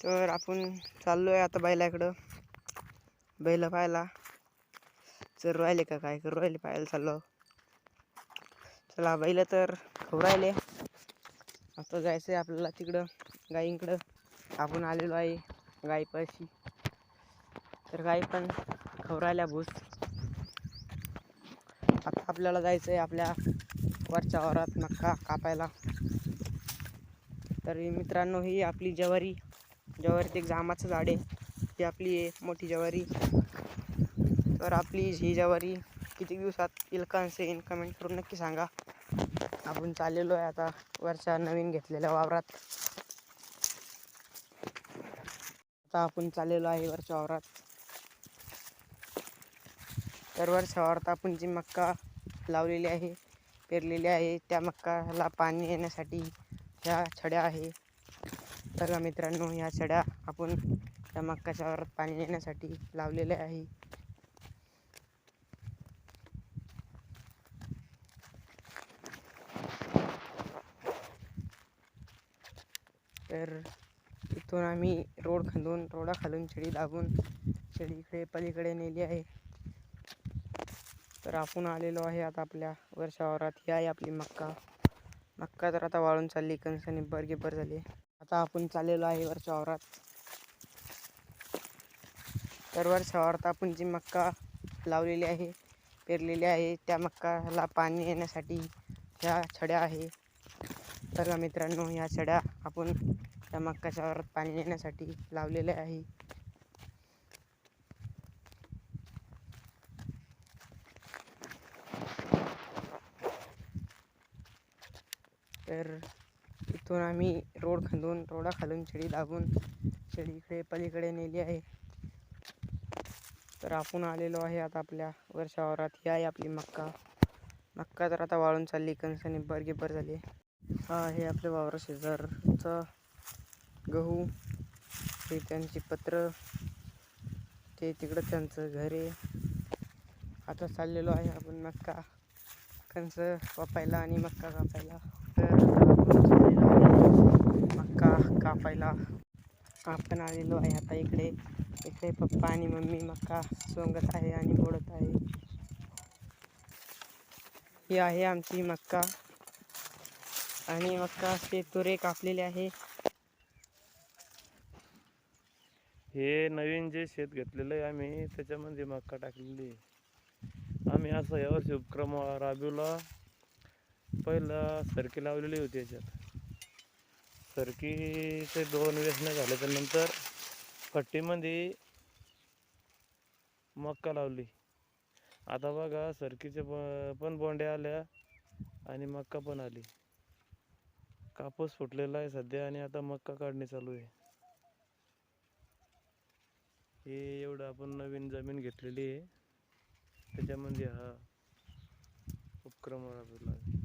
तर आपण चाललोय आता बैलाकडं. बैल पाहायला चर राहिले का काय करू राहिले पाहायला चाललो. चला बैल तर खाऊ राहिले. आता जायचंय आपल्याला तिकडं गाईंकडं. आपण आलेलो आहे गाईपाशी. तर गाई पण खाऊ राहिल्या भूस. आता आपल्याला जायचंय आपल्या वरच्या वावरात मक्का कापायला. तर मित्रांनो, ही आपली ज्वारीत एक जामाचं झाड आहे. ही आपली मोठी ज्वारी. तर आपली ही ज्वारी किती दिवसात येईल कमेंट करून नक्की सांगा. आपण चाललेलो आहे आता वरच्या नवीन घेतलेल्या वावरात. आता आपण चाललेलो आहे वरच्या वावरात. तर वरच्या वावरात आपण जी मक्का लावलेली आहे, पेरलेली आहे, त्या मक्काला पाणी येण्यासाठी ह्या छड्या आहे. तर मित्रांनो, ह्या छड्या आपण त्या मक्काच्या वावरात पाणी येण्यासाठी लावलेल्या आहे. तर इथून आम्ही रोडाखालून छडी दाबून छडी पलीकडे नेली आहे. तर आपण आलेलो आहे आता आपल्या वरच्या वावरात. ही आहे आपली मक्का तर आता वाळून चालली, कणसं निब्बर झाली. आता आपण चाललेलो आहे वरच्या वावरात. तर वरच्या वावरात आपण जी मक्का लावलेली आहे, पेरलेली आहे, त्या मक्काला पाणी येण्यासाठी ह्या छड्या आहे. तर मित्रांनो, ह्या छड्या आपण त्या मक्काच्या वावरात पाणी येण्यासाठी लावलेल्या आहे. तर इथून आम्ही रोडाखालून छडी दाबून छडी पलीकडे नेली आहे. तर आपण आलेलो आहे आता आपल्या वरच्या वावरात. ही आहे आपली मक्का तर आता वाळून चालली, कणसं निब्बर झाली. हा हे आपल्या वावरा शेजारचा गहू, हे त्यांची पत्र, ते तिकडं त्यांचं घर आहे. आता चाललेलो आहे आपण कणस कापायला आणि मक्का कापायला. तर मक्का कापायला आपण आलेलो आहे आता इकडे. पप्पा आणि मम्मी मक्का सोंगत आहे आणि मोडत आहे. ही आहे आमची मक्का आणि मक्काचे तुरे कापलेले आहे. हे नवीन जे शेत घेतलेलं आहे आम्ही, त्याच्यामध्ये मक्का टाकलेली आहे. आम्ही असा यावर्षी उपक्रम राबवला. पहिला सरकी लावलेली होती. याच्यात सरकीचे 2 व्यसनं झाल्याच्या नंतर पट्टीमध्ये मक्का लावली. आता बघा, सरकीचे पण बोंड्या आल्या आणि मक्का पण आली. कापूस फुटलेला आहे सध्या आणि आता मक्का काढणी चालू आहे. हे एवढं आपण नवीन जमीन घेतलेली आहे, त्याच्यामध्ये हा उपक्रम राबवला आहे.